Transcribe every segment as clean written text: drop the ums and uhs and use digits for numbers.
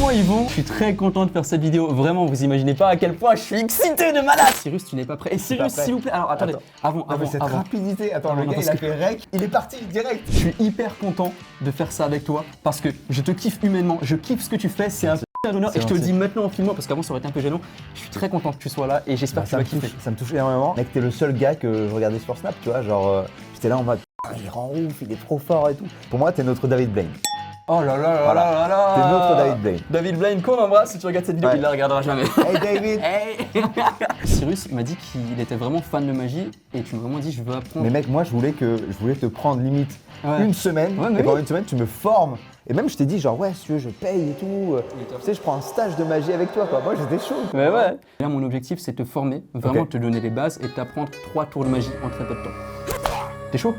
comment ils vont? Je suis très content de faire cette vidéo. Vraiment, vous imaginez pas à quel point je suis excité de malade. Cyrus, tu n'es pas prêt. Et Cyrus, s'il vous plaît. Alors attendez, avant. Cette rapidité. Attends, le gars il a fait rec, il est parti direct. Je suis hyper content de faire ça avec toi parce que je te kiffe humainement. Je kiffe ce que tu fais. C'est un honneur et je te le dis maintenant en filmant parce qu'avant ça aurait été un peu gênant. Je suis très content que tu sois là et j'espère que tu vas kiffer. Ça me touche énormément. Mec, t'es le seul gars que je regardais sur Snap, tu vois. Genre, j'étais là en mode, il rend ouf, il est trop fort et tout. Pour moi, t'es notre David Blaine. Oh là là là Voilà. là là. T'es notre David Blaine. David Blaine, qu'on embrasse. Si tu regardes cette vidéo, il la regardera jamais. Hey David. Hey. Cyrus m'a dit qu'il était vraiment fan de magie et tu m'as vraiment dit je veux apprendre. Mais mec, moi je voulais te prendre limite une semaine et pendant une semaine tu me formes. Et même je t'ai dit genre ouais si tu veux je paye et tout. Tu sais je prends un stage de magie avec toi quoi. Moi j'étais chaud. Mais ouais. Là mon objectif c'est de te former, vraiment te donner les bases et t'apprendre 3 tours de magie en très peu de temps. T'es chaud?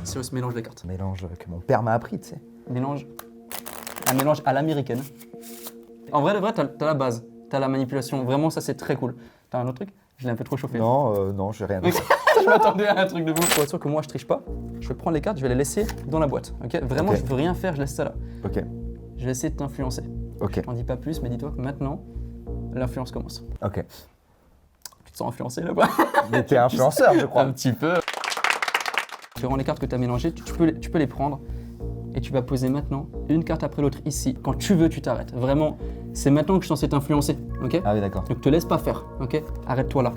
Cyrus mélange les cartes. Mélange que mon père m'a appris tu sais. Mélange. Un mélange à l'américaine. En vrai de vrai t'as la base, t'as la manipulation, vraiment ça c'est très cool. T'as un autre truc? Je l'ai un peu trop chauffé. Non, non, j'ai rien. Je m'attendais à un truc de vous. Pour être sûr que moi je triche pas, je vais prendre les cartes, je vais les laisser dans la boîte. Ok? Vraiment, je veux rien faire, je laisse ça là. Ok. Je vais essayer de t'influencer. Ok. Je t'en dis pas plus, mais dis-toi que maintenant, l'influence commence. Ok. Tu te sens influencé là-bas? Mais t'es influenceur, je crois. Un petit peu. Tu rends les cartes que tu as mélangées, tu peux les prendre et tu vas poser maintenant une carte après l'autre ici. Quand tu veux, tu t'arrêtes. Vraiment, c'est maintenant que je suis censé t'influencer. Ok? Ah oui, d'accord. Donc te laisse pas faire. Ok? Arrête-toi là.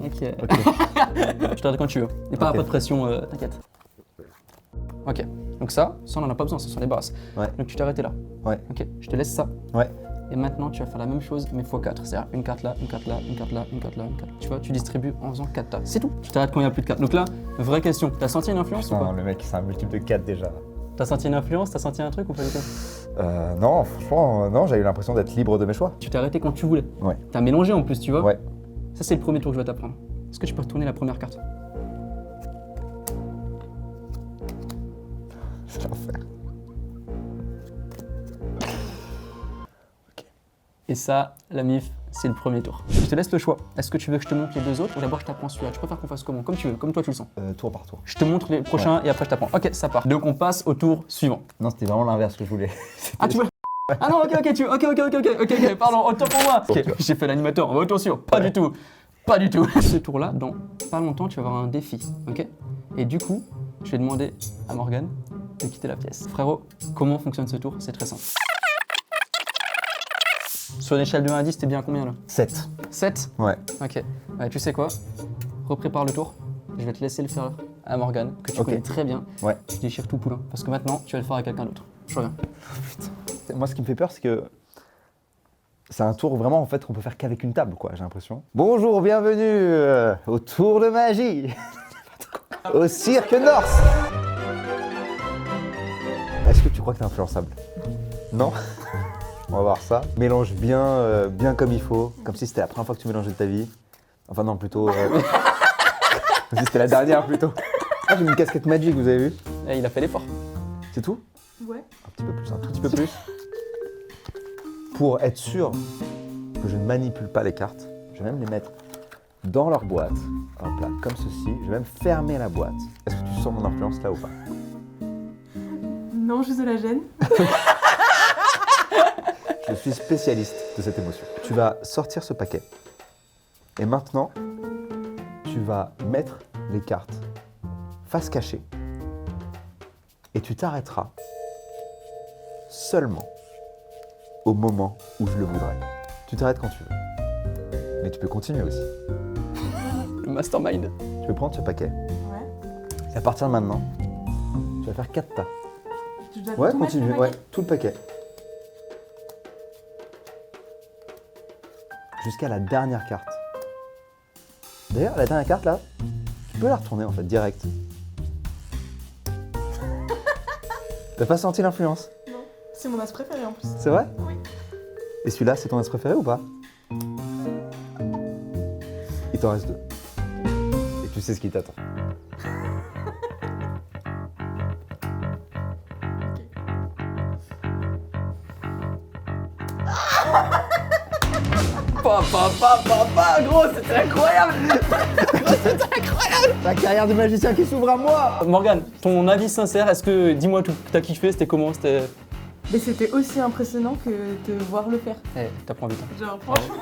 Ok. Je t'arrête quand tu veux. Et pas de pression, t'inquiète. Ok. Donc ça on en a pas besoin, ce sont les bases. Ouais. Donc tu t'es arrêté là. Ouais. Ok. Je te laisse ça. Ouais. Et maintenant, tu vas faire la même chose, mais x4. C'est-à-dire une carte là, une carte là, une carte là, une carte là, une carte là. Tu vois, tu distribues en faisant 4 tas. C'est tout. Tu t'arrêtes quand il n'y a plus de cartes. Donc là, vraie question. T'as senti une influence ou pas? Non, le mec, c'est un multiple de 4 déjà. T'as senti une influence? T'as senti un truc ou pas du tout? Non, franchement, non, j'ai eu l'impression d'être libre de mes choix. Tu t'es arrêté quand tu voulais. Ouais. T'as mélangé en plus, tu vois. Ouais. Ça, c'est le premier tour que je vais t'apprendre. Est-ce que tu peux retourner la première carte? C'est l'enfer. Et ça, la MIF, c'est le premier tour. Je te laisse le choix. Est-ce que tu veux que je te montre les deux autres ou d'abord je t'apprends celui-là? Tu préfères qu'on fasse comment? Comme tu veux, comme toi tu le sens. Tour par tour. Je te montre les prochains et après je t'apprends. Ok, ça part. Donc on passe au tour suivant. Non, c'était vraiment l'inverse que je voulais. Ah, tu veux? Ah non, ok, pardon, autant pour moi. Ok, j'ai fait l'animateur, attention, pas du tout. Pas du tout. Ce tour-là, dans pas longtemps, tu vas avoir un défi, ok? Et du coup, je vais demander à Morgane de quitter la pièce. Frérot, comment fonctionne ce tour? C'est très simple. Sur une échelle de 1 à 10, t'es bien à combien là? 7. 7? Ouais. Ok. Ouais, tu sais quoi? Reprépare le tour. Je vais te laisser le faire à Morgane, que tu connais très bien. Ouais. Tu déchires tout poulain. Parce que maintenant, tu vas le faire à quelqu'un d'autre. Je reviens. Putain. Moi, ce qui me fait peur, c'est que c'est un tour vraiment en fait qu'on peut faire qu'avec une table, quoi, j'ai l'impression. Bonjour, bienvenue au tour de magie, au cirque Norse. Est-ce que tu crois que t'es influençable? Non. On va voir ça. Mélange bien, bien comme il faut, comme si c'était la première fois que tu mélangeais de ta vie. Enfin non, plutôt. Comme si c'était la dernière plutôt. Ah, j'ai mis une casquette Magic, vous avez vu? Et il a fait l'effort. C'est tout? Ouais. Un petit peu plus, un tout petit peu plus. Pour être sûr que je ne manipule pas les cartes, je vais même les mettre dans leur boîte. Hop là, comme ceci. Je vais même fermer la boîte. Est-ce que tu sens mon influence là ou pas? Non, juste de la gêne. Je suis spécialiste de cette émotion. Tu vas sortir ce paquet. Et maintenant, tu vas mettre les cartes face cachée. Et tu t'arrêteras seulement au moment où je le voudrais. Tu t'arrêtes quand tu veux. Mais tu peux continuer aussi. Le mastermind. Tu peux prendre ce paquet. Ouais. Et à partir de maintenant, tu vas faire 4 tas. Tu dois Ouais, tout mettre continue. le Ouais, paquet. tout le paquet. Jusqu'à la dernière carte. D'ailleurs, la dernière carte là, tu peux la retourner en fait, direct. T'as pas senti l'influence? Non. C'est mon as préféré en plus. C'est vrai? Oui. Et celui-là, c'est ton as préféré ou pas? Il t'en reste 2. Et tu sais ce qui t'attend. Papa, gros, c'était incroyable. La carrière de magicien qui s'ouvre à moi! Morgane, ton avis sincère, est-ce que, dis-moi tout, t'as kiffé, c'était comment? C'était Mais c'était aussi impressionnant que de voir le faire. Eh, t'apprends vite. Hein. Genre, franchement.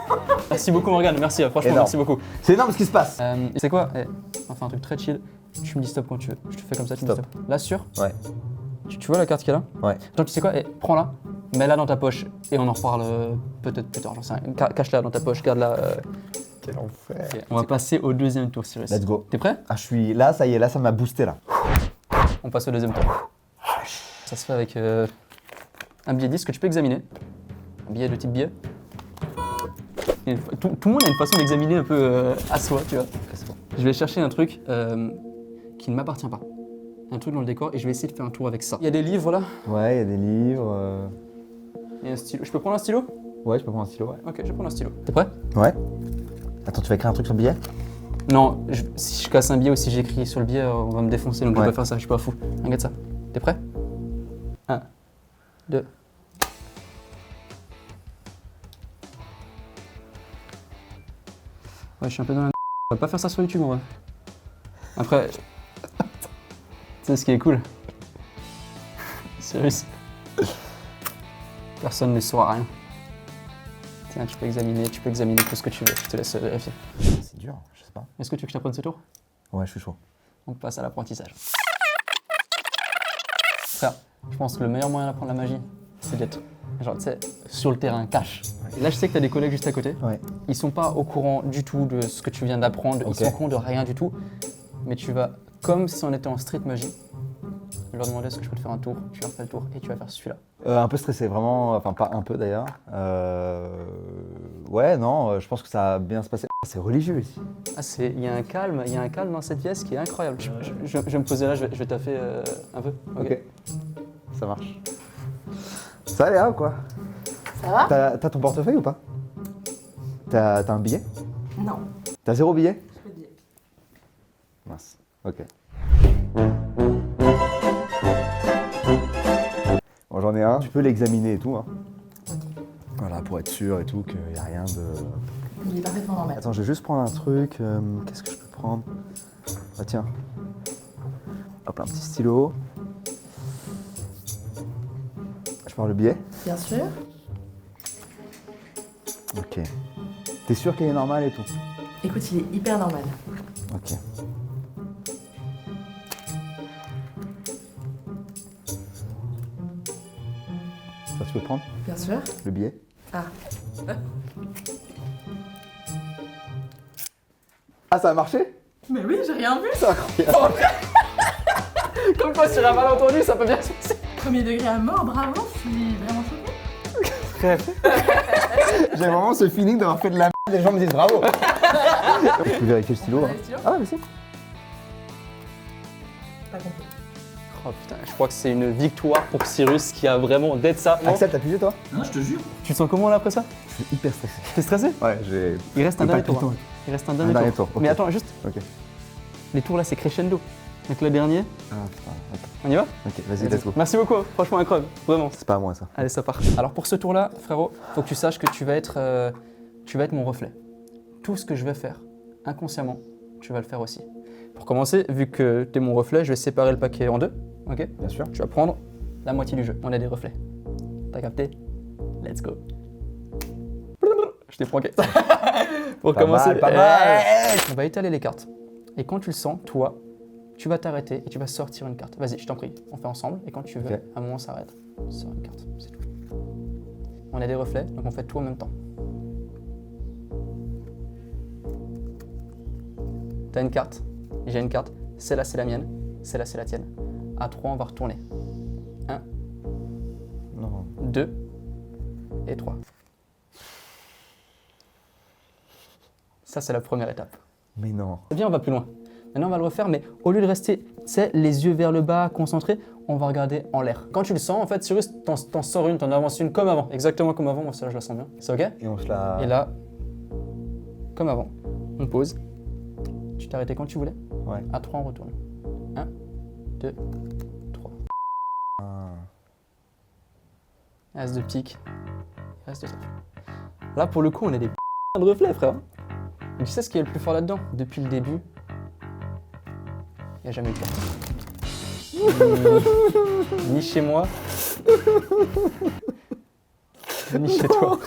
Merci beaucoup Morgane, merci, franchement Énorme. merci beaucoup. C'est énorme ce qui se passe. C'est quoi on va faire un truc très chill. Tu me dis stop quand tu veux. Je te fais comme ça, tu me dis Stop. stop. Là, sûr Ouais. Tu vois la carte qu'il y a là Ouais. Attends, tu sais quoi prends-la, mets-la dans ta poche et on en reparle peut-être plus tard. J'en sais rien. Cache-la dans ta poche, garde-la. Quel enfer. Ok, on va passer au deuxième tour, Cyrus. Let's go. T'es prêt? Ah, je suis là, ça y est, là, ça m'a boosté là. On passe au deuxième tour. Ça se fait avec un billet 10 que tu peux examiner. Un billet de type billet. Tout le monde a une façon d'examiner un peu à soi, tu vois. C'est bon. Je vais chercher un truc qui ne m'appartient pas. Un truc dans le décor et je vais essayer de faire un tour avec ça. Il y a des livres là. Ouais, il y a des livres. Il y a un stylo. Je peux prendre un stylo? Ouais, je peux prendre un stylo, ouais. Ok, je vais prendre un stylo. T'es prêt? Ouais. Attends, tu vas écrire un truc sur le billet? Non, si je casse un billet ou si j'écris sur le billet, on va me défoncer, donc je Ouais. vais pas faire ça, je suis pas fou. Regarde ça. T'es prêt? 1, 2. Ouais, je suis un peu dans la on va pas faire ça sur YouTube en vrai. Après, tu sais ce qui est cool? Cyrus. Personne ne saura rien. Tiens, tu peux examiner tout ce que tu veux, je te laisse vérifier. C'est dur, je sais pas. Est-ce que tu veux que je t'apprenne ce tour? Ouais, je suis chaud. On passe à l'apprentissage. Frère, je pense que le meilleur moyen d'apprendre la magie, c'est d'être, genre, tu sais, sur le terrain, cash. Et là, je sais que t'as des collègues juste à côté. Ouais. Ils sont pas au courant du tout de ce que tu viens d'apprendre. Ok. Ils sont au courant de rien du tout. Mais tu vas, comme si on était en street magie, leur demander est-ce que je peux te faire un tour. Tu leur fais le tour et tu vas faire celui-là. Un peu stressé, vraiment. Enfin, pas un peu d'ailleurs. Ouais, non, je pense que ça va bien se passer. C'est religieux ici. Ah, il y a un calme dans cette pièce qui est incroyable. Je vais me poser là, je vais taffer un peu. Ok. Ça marche. Ça allait, hein, quoi? Ça va? T'as ton portefeuille ou pas? T'as un billet? Non. T'as 0 billet? Je peux te dire. Mince. Ok. Bon, j'en ai un. Tu peux l'examiner et tout, hein. Voilà, pour être sûr et tout qu'il n'y a rien de... Il est parfaitement normal. Attends, je vais juste prendre un truc. Qu'est-ce que je peux prendre? Ah tiens. Hop, un petit stylo. Je prends le billet. Bien sûr. Ok. T'es sûr qu'il est normal et tout? Écoute, il est hyper normal. Ok. Ça, tu peux prendre Bien sûr. le billet? Ah. Ah, ça a marché? Mais oui, j'ai rien vu. C'est incroyable. Comme quoi, sur un malentendu, ça peut bien se passer. Premier degré à mort, bravo, je suis vraiment choquée. J'ai vraiment ce feeling d'avoir fait de la merde et les gens me disent bravo. Tu peux vérifier le stylo? T'as Hein. le stylo? Ah ouais, mais si. Pas compris. Oh putain, je crois que c'est une victoire pour Cyrus qui a vraiment d'être ça. Non Axel, t'as pigé toi? Non, je te jure. Tu te sens comment là après ça? Je suis hyper stressé. T'es stressé? Ouais, j'ai... Il reste un J'ai pas dernier pris le tour. temps. Hein. Il reste un Un dernier dernier tour. tour, ok. Mais attends, juste, Ok. les tours là c'est crescendo. Donc le dernier, Ah putain, ok. on y va? Ok, vas-y, let's go. Merci beaucoup, franchement incroyable, vraiment. C'est pas à moi ça. Allez, ça part. Alors pour ce tour-là, frérot, faut que tu saches que tu vas être mon reflet. Tout ce que je vais faire, inconsciemment, tu vas le faire aussi. Pour commencer, vu que tu es mon reflet, je vais séparer le paquet en deux, ok? Bien sûr. Tu vas prendre la moitié du jeu. On a des reflets. T'as capté? Let's go. Je t'ai pranké. Pour Pas commencer, mal, pas mal. on va étaler les cartes. Et quand tu le sens, toi, tu vas t'arrêter et tu vas sortir une carte. Vas-y, je t'en prie, on fait ensemble. Et quand tu veux, Ok. à un moment, on s'arrête. On sort une carte, c'est tout. On a des reflets, donc on fait tout en même temps. T'as une carte, j'ai une carte. Celle-là, c'est la mienne. Celle-là, c'est la tienne. À 3, on va retourner. 1, Non. 2 et 3. Ça, c'est la première étape. Mais non. C'est bien, on va plus loin. Maintenant, on va le refaire, mais au lieu de rester, tu sais, les yeux vers le bas, concentré, on va regarder en l'air. Quand tu le sens, en fait, Cyrus, t'en sors une, t'en avances une comme avant. Exactement comme avant. Moi, celle-là, je la sens bien. C'est OK? Et on se la... Et là, comme avant, on pose. Tu t'es arrêté quand tu voulais. Ouais. À 3, on retourne. 1, 2, 3. Ah. As de pique. As de trèfle. Là, pour le coup, on a des de reflets, frère. Et tu sais ce qui est le plus fort là-dedans? Depuis le début, il n'y a jamais eu de carte. Ni chez moi, Ni chez toi.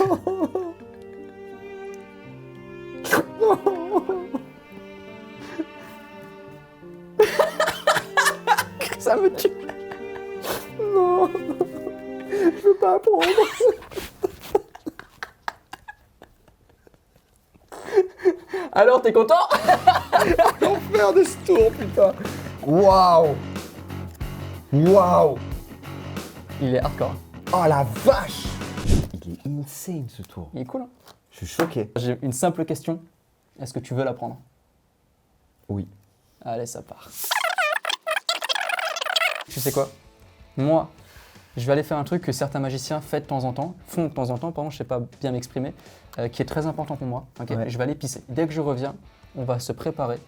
Ça me tue. Non, je veux pas apprendre. Alors, t'es content? L'enfer de ce tour, putain. Waouh. Waouh. Il est hardcore. Oh la vache. Il est insane ce tour. Il est cool, hein? Je suis choqué. J'ai une simple question. Est-ce que tu veux l'apprendre? Oui. Allez, ça part. Tu sais quoi? Moi, je vais aller faire un truc que certains magiciens font de temps en temps, pardon, je sais pas bien m'exprimer, qui est très important pour moi. Ok, Ouais. je vais aller pisser. Dès que je reviens, on va se préparer,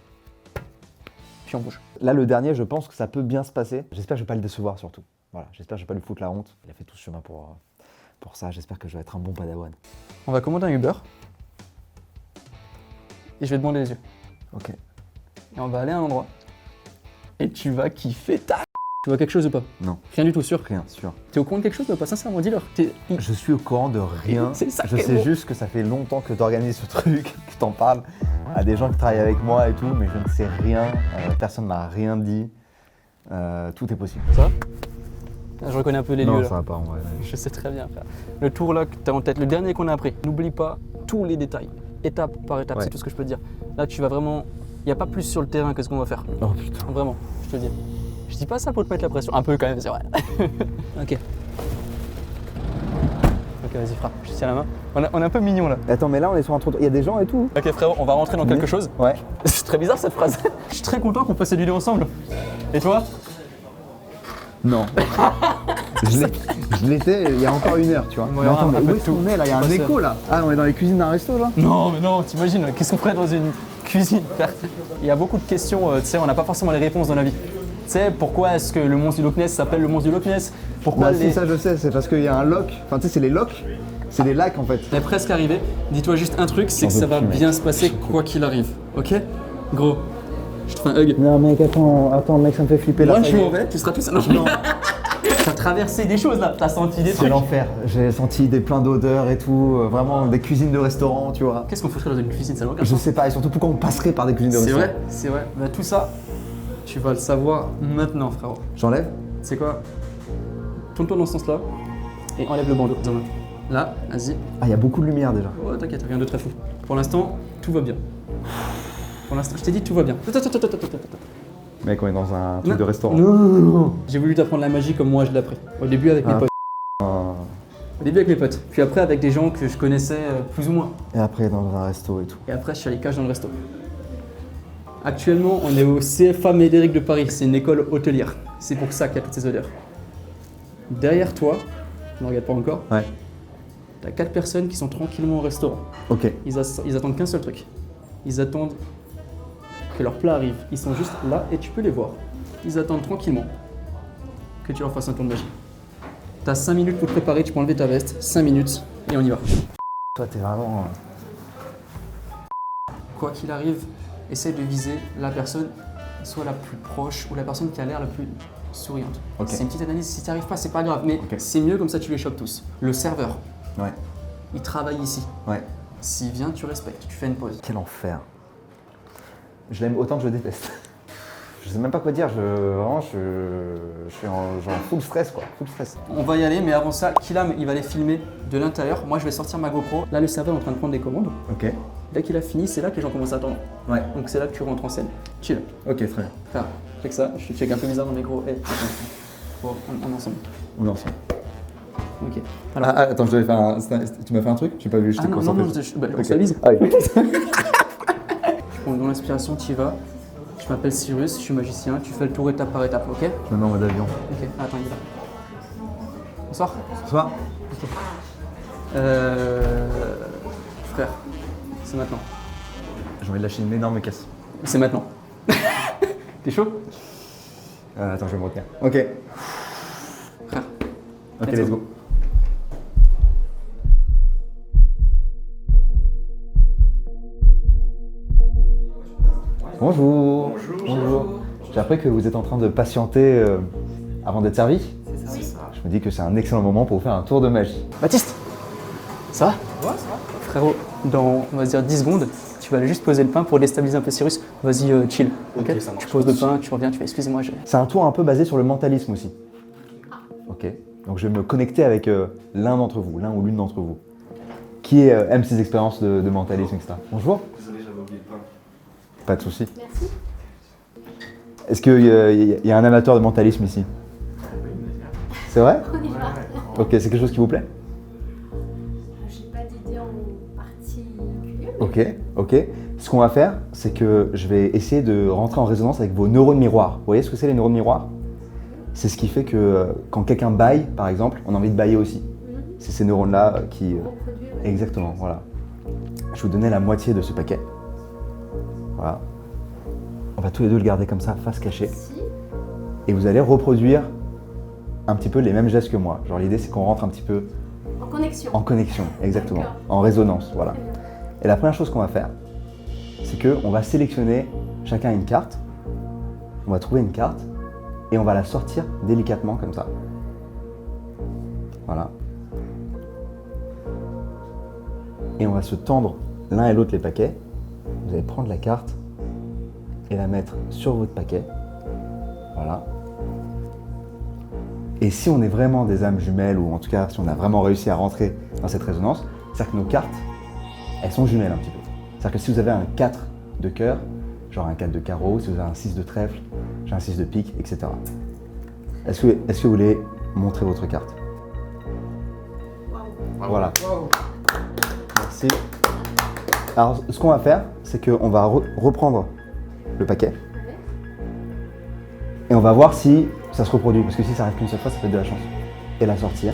puis on bouge. Là, le dernier, je pense que ça peut bien se passer. J'espère que je vais pas le décevoir surtout. Voilà, j'espère que je vais pas lui foutre la honte. Il a fait tout ce chemin pour ça. J'espère que je vais être un bon padawan. On va commander un Uber et je vais te demander les yeux. Ok. Et on va aller à un endroit et tu vas kiffer ta. Tu vois quelque chose ou pas? Non. Rien du tout, sûr. Rien, sûr. T'es au courant de quelque chose ou pas? Sincèrement, dis-leur. Je suis au courant de rien. C'est ça Je qui est sais beau. juste que ça fait longtemps que tu organises ce truc, que t'en parles à des gens qui travaillent avec moi et tout, mais je ne sais rien. Personne m'a rien dit. Tout est possible. Ça va? Je reconnais un peu les lieux Non, là. ça va pas en vrai. Je sais très bien, frère. Le tour là que tu as en tête, le dernier qu'on a appris, n'oublie pas tous les détails, étape par étape, Ouais. c'est tout ce que je peux te dire. Là, tu vas vraiment. Il n'y a pas plus sur le terrain que ce qu'on va faire. Oh putain. Vraiment, je te le dis. Je dis pas ça pour te mettre la pression. Un peu quand même, c'est vrai. Ok. Ok, vas-y, frère, je te tiens la main. On est un peu mignon là. Attends, mais là on est sur un trottoir. Il y a des gens et tout. Ok, frérot, on va rentrer dans quelque chose. Ouais. C'est très bizarre cette phrase. Je suis très content qu'on fasse cette vidéo ensemble. Et toi? Non. Je l'étais il y a encore une heure, tu vois. Ouais, Mais attends, un mais peu où de est-ce tout. qu'on est là? Il y a un Pas écho là. Ah, on est dans les cuisines d'un resto là? Non, mais non, t'imagines, qu'est-ce qu'on ferait dans une cuisine, frère? Il y a beaucoup de questions, tu sais, on n'a pas forcément les réponses dans la vie. Tu sais, pourquoi est-ce que le monstre du Loch Ness s'appelle le monstre du Loch Ness? Pourquoi Bah si, ça je sais, c'est parce qu'il y a un loch. Enfin, tu sais, c'est les lochs. C'est des lacs en fait. On est presque arrivé. Dis-toi juste un truc, c'est que J'en ça veux va plus, mec. bien se passer quoi qu'il arrive, ok? Gros, je te fais un hug. Non mec, attends mec, ça me fait flipper là. Moi, je m'en vais, tu seras tout seul. Non. T'as traversé des choses là, t'as senti des C'est trucs. l'enfer. J'ai senti plein d'odeurs et tout. Vraiment des cuisines de restaurant, tu vois. Qu'est-ce qu'on foutrait dans une cuisine, ça n'a aucun Je sens. sais pas, et surtout pourquoi on passerait par des cuisines de C'est restaurant. vrai, c'est vrai. Bah, tout ça, tu vas le savoir maintenant, frérot. J'enlève? C'est quoi? Tourne-toi dans ce sens-là et enlève le bandeau. Là, vas-y. Ah, il y a beaucoup de lumière déjà. Oh, t'inquiète, rien de très fou. Pour l'instant, tout va bien. Pour l'instant, je t'ai dit, tout va bien. Attends. Mec, on est dans un truc Non. de restaurant. Non. J'ai voulu t'apprendre la magie comme moi je l'ai appris. Au début avec mes Ah. potes. Au début avec mes potes. Puis après avec des gens que je connaissais plus ou moins. Et après, dans un resto et tout. Et après, je suis allé cash dans le resto. Actuellement, on est au CFA Médéric de Paris. C'est une école hôtelière. C'est pour ça qu'il y a toutes ces odeurs. Derrière toi, ne regarde pas encore, Ouais. t'as 4 personnes qui sont tranquillement au restaurant. Ok. Ils attendent qu'un seul truc. Ils attendent que leur plat arrive. Ils sont juste là et tu peux les voir. Ils attendent tranquillement que tu leur fasses un tour de magie. T'as 5 minutes pour te préparer, tu peux enlever ta veste. 5 minutes et on y va. Toi, t'es vraiment. Quoi qu'il arrive, essaye de viser la personne soit la plus proche ou la personne qui a l'air la plus souriante. Ok. C'est une petite analyse, si tu arrives pas, c'est pas grave, mais Ok. c'est mieux comme ça tu les chopes tous. Le serveur, Ouais. il travaille ici. Ouais. S'il vient, tu respectes, tu fais une pause. Quel enfer. Je l'aime autant que je le déteste. Je sais même pas quoi dire, vraiment, je suis en genre full stress quoi, full stress. On va y aller, mais avant ça, Kilam, il va les filmer de l'intérieur. Moi, je vais sortir ma GoPro. Là, le serveur est en train de prendre des commandes. Ok. Dès qu'il a fini, c'est là que les gens commencent à attendre. Ouais. Donc c'est là que tu rentres en scène. Chill. Ok, très bien. Frère, check ça. Je check un peu bizarre dans mes gros. Hey, bon, on est ensemble. On est ensemble. Ok. Ah, attends, je devais faire un. Tu m'as fait un truc? J'ai pas vu, Ah non, on se la bise. Ah oui. Je prends une grande inspiration, tu y vas. Je m'appelle Cyrus, je suis magicien. Tu fais le tour étape par étape, ok? Je me mets en mode avion. Ok, attends, il est là. Bonsoir. Bonsoir. Frère, c'est maintenant. J'ai envie de lâcher une énorme caisse. C'est maintenant. T'es chaud? Attends, je vais me retenir. Ok. Frère. Ok, Let's let's go. go. Bonjour. Bonjour. J'ai appris que vous êtes en train de patienter avant d'être servi. C'est ça. Je je me dis que c'est un excellent moment pour vous faire un tour de magie. Baptiste, ça va? Ouais, ça va. Frérot, dans, on va dire 10 secondes, tu vas aller juste poser le pain pour déstabiliser un peu Cyrus. Vas-y, chill. Ok, ça marche. Tu poses le pain, tu reviens, tu fais excusez-moi, j'ai. C'est un tour un peu basé sur le mentalisme aussi. Ok. Donc je vais me connecter avec l'un d'entre vous, l'un ou l'une d'entre vous, qui aime ces expériences de mentalisme, etc. Bonjour. Désolé, j'avais oublié le pain. Pas de souci. Merci. Est-ce qu'il y a un amateur de mentalisme ici? C'est vrai? On y va. Ok, c'est quelque chose qui vous plaît? J'ai pas d'idée en particulier. Ok, ok. Ce qu'on va faire, c'est que je vais essayer de rentrer en résonance avec vos neurones miroirs. Vous voyez ce que c'est les neurones miroirs? C'est ce qui fait que quand quelqu'un baille, par exemple, on a envie de bailler aussi. C'est ces neurones-là qui... Reproduire. Exactement, voilà. Je vais vous donner la moitié de ce paquet. Voilà. On va tous les deux le garder comme ça, face cachée. Si. Et vous allez reproduire un petit peu les mêmes gestes que moi. Genre l'idée c'est qu'on rentre un petit peu En connexion. en connexion, exactement, D'accord. en résonance, voilà. Très bien. Et la première chose qu'on va faire, c'est qu'on va sélectionner chacun une carte. On va trouver une carte et on va la sortir délicatement comme ça. Voilà. Et on va se tendre l'un et l'autre les paquets. Vous allez prendre la carte et la mettre sur votre paquet. Voilà. Et si on est vraiment des âmes jumelles, ou en tout cas si on a vraiment réussi à rentrer dans cette résonance, c'est-à-dire que nos cartes, elles sont jumelles un petit peu. C'est-à-dire que si vous avez un 4 de cœur, genre un 4 de carreau, si vous avez un 6 de trèfle, j'ai un 6 de pique, etc. Est-ce que vous voulez montrer votre carte? Voilà. Merci. Alors, ce qu'on va faire, c'est qu'on va reprendre le paquet et on va voir si ça se reproduit. Parce que si ça arrive qu'une seule fois, ça fait de la chance. Et la sortir.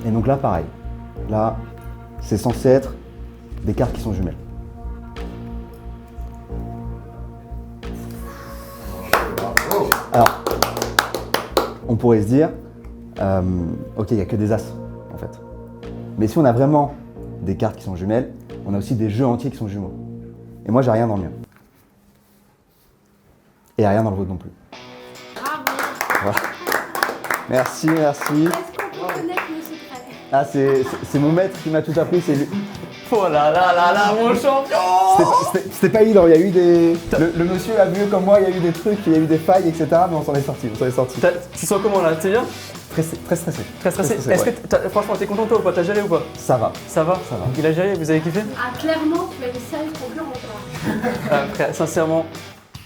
Et donc là, pareil. Là, c'est censé être des cartes qui sont jumelles. Alors, on pourrait se dire, ok, il n'y a que des as, en fait. Mais si on a vraiment des cartes qui sont jumelles, on a aussi des jeux entiers qui sont jumeaux. Et moi, j'ai rien dans le mien. Et rien dans le vôtre non plus. Bravo. Voilà. Merci, merci. Est-ce qu'on peut connaître nos secrets? Ah, c'est mon maître qui m'a tout appris, c'est lui. Oh là là là là, mon champion! C'était pas évident, il y a eu des... Le monsieur a vu comme moi, il y a eu des trucs, il y a eu des failles, etc. Mais on s'en est sorti, Tu sens comment là? T'es bien? Très stressé. Très stressé. Est-ce ouais. que franchement, t'es content toi ou pas? T'as géré ou pas? Ça va. Ça va? Ça va. Il a géré, vous avez kiffé? Ah, clairement, tu as une sale concurrente là. Frère, sincèrement.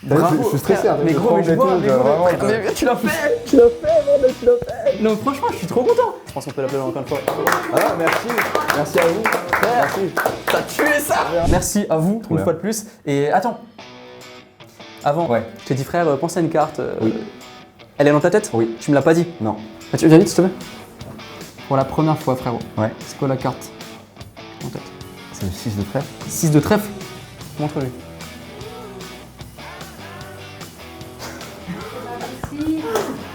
Je suis stressé, frère. hein, Mais je gros, mais je tremble et vois, tout, mais genre, gros, vraiment, frère, mais tu l'as fait! Tu l'as fait, bordel, tu l'as fait! Non, franchement, je suis trop content! Je pense qu'on peut l'appeler encore une fois. Ah, merci. Merci à vous. Merci. T'as tué ça! Merci à vous, une bien. fois de plus. Et attends. Avant, Ouais. je t'ai dit, frère, pense à une carte. Oui. Elle est dans ta tête? Oui. Tu me l'as pas dit? Non. Ah, tu viens vite, s'il te plaît? Pour la première fois, frérot. Ouais. C'est quoi la carte en tête? C'est le 6 de trèfle. 6 de trèfle? Montre-lui. Merci.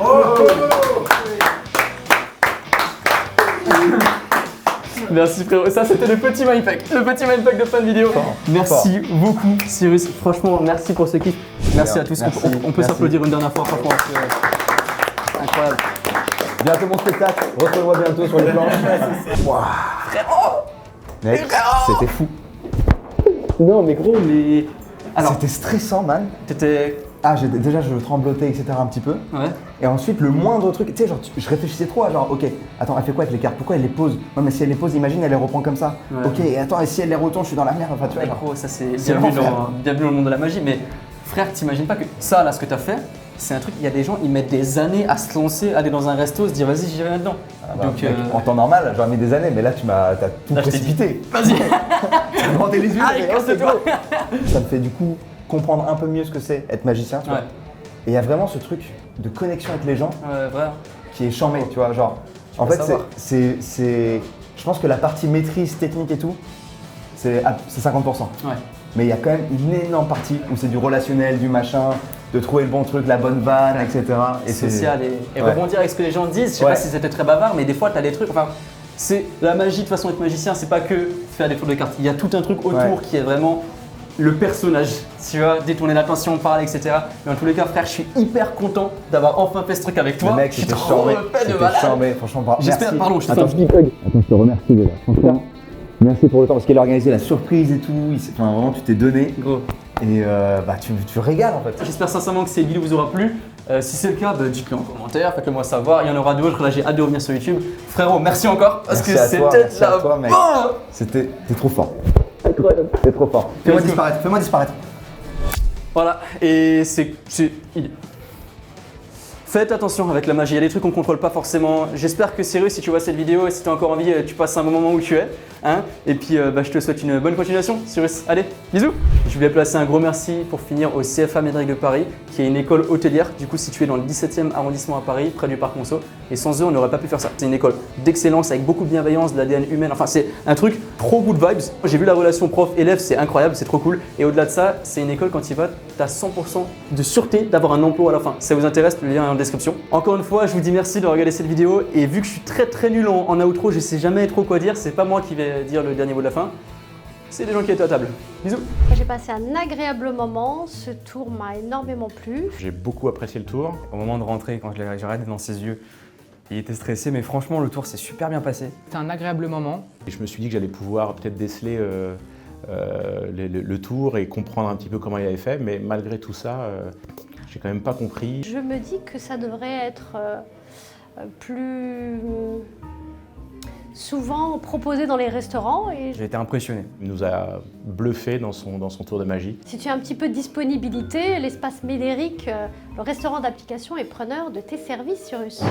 Merci frérot, ça c'était le petit mindpack, de fin de vidéo. Merci beaucoup Cyrus, franchement merci pour ce kiff. Merci à tous, Merci. on peut Merci. s'applaudir une dernière fois, franchement. C'est incroyable. Bientôt mon spectacle. Retrouvez-moi bientôt sur les planches. Mec, c'était fou. Non mais gros, mais... Alors, C'était stressant, man. t'étais... Ah, déjà, je tremblotais, etc. un petit peu. Ouais. Et ensuite, le moindre truc, tu sais, genre, je réfléchissais trop à genre, ok, attends, elle fait quoi avec les cartes? Pourquoi elle les pose? Non, mais si elle les pose, imagine, elle les reprend comme ça. Ouais. Ok, et attends, et si elle les retourne, je suis dans la merde. Enfin, tu vois, Ouais, genre. gros, ça c'est C'est bienvenue l'enfer. bienvenue dans le monde de la magie, mais frère, t'imagines pas que ça là, ce que t'as fait, c'est un truc, il y a des gens, ils mettent des années à se lancer, aller dans un resto, se dire vas-y, j'y vais là-dedans. Bah, Donc, mec, en temps normal, j'aurais mis des années, mais là, t'as tout Là, je t'ai dit. précipité. vas-y. Tu m'as bandé les yeux. Allez, mais oh, c'est casse-toi. beau. Ça me fait du coup comprendre un peu mieux ce que c'est être magicien, tu vois. Ouais, Et il y a vraiment ce truc de connexion avec les gens ouais, vrai. qui est charmé, tu vois, genre. En peux fait, savoir. je pense que la partie maîtrise technique et tout, c'est 50%. Ouais. Mais il y a quand même une énorme partie où c'est du relationnel, du machin, de trouver le bon truc, la bonne vanne, etc. Et c'est- Social et Ouais. rebondir avec ce que les gens disent. Je sais Ouais. pas si c'était très bavard, mais des fois, tu as des trucs. Enfin, c'est la magie, de toute façon, être magicien, c'est pas que faire des tours de cartes. Il y a tout un truc autour Ouais. qui est vraiment le personnage, tu vois, détourner l'attention, parler, etc. Mais en tous les cas, frère, je suis hyper content d'avoir enfin fait ce truc avec toi. Le mec, je suis c'était trop charmé. fait de C'était malade. charmé, franchement, bravo. J'espère, Merci. pardon, je te fais Attends, un petit hug. Attends, je te remercie déjà. Franchement, merci pour le temps parce qu'il a organisé la surprise et tout. Enfin, vraiment, tu t'es donné. Gros. Et bah, tu régales en fait. J'espère sincèrement que ces vidéos vous aura plu. Si c'est le cas, bah, dites-le en commentaire, faites-le moi savoir. Il y en aura d'autres. Là, j'ai hâte de revenir sur YouTube. Frérot, merci encore parce Merci à toi, que merci c'était à la toi, mec. bombe. T'es trop fort. Incroyable. T'es trop fort. Fais-moi Let's go. disparaître, fais-moi disparaître. Voilà, et faites attention avec la magie, il y a des trucs qu'on ne contrôle pas forcément. J'espère que Cyrus, si tu vois cette vidéo et si tu as encore envie, tu passes un bon moment où tu es. Hein, et puis je te souhaite une bonne continuation, Cyrus. Allez, bisous. Je voulais placer un gros merci pour finir au CFA Médéric de Paris, qui est une école hôtelière, du coup située dans le 17e arrondissement à Paris, près du parc Monceau. Et sans eux, on n'aurait pas pu faire ça. C'est une école d'excellence avec beaucoup de bienveillance, de l'ADN humaine. Enfin, c'est un truc trop good vibes. J'ai vu la relation prof-élève, c'est incroyable, c'est trop cool. Et au-delà de ça, c'est une école, quand tu y vas, tu as 100% de sûreté d'avoir un emploi à la fin. Si ça vous intéresse, le lien est en description. Encore une fois, je vous dis merci de regarder cette vidéo. Et vu que je suis très nul en outro, je sais jamais trop quoi dire. C'est pas moi qui vais dire le dernier mot de la fin. C'est les gens qui étaient à table. Bisous. J'ai passé un agréable moment, ce tour m'a énormément plu. J'ai beaucoup apprécié le tour. Au moment de rentrer, quand j'ai regardé dans ses yeux, il était stressé, mais franchement, le tour s'est super bien passé. C'était un agréable moment. Et je me suis dit que j'allais pouvoir peut-être déceler le tour et comprendre un petit peu comment il avait fait, mais malgré tout ça, j'ai quand même pas compris. Je me dis que ça devrait être plus souvent proposé dans les restaurants. Et J'ai été impressionné. Il nous a bluffé dans son tour de magie. si tu as un petit peu de disponibilité, l'espace Médéric, le restaurant d'application est preneur de tes services, Cyrus.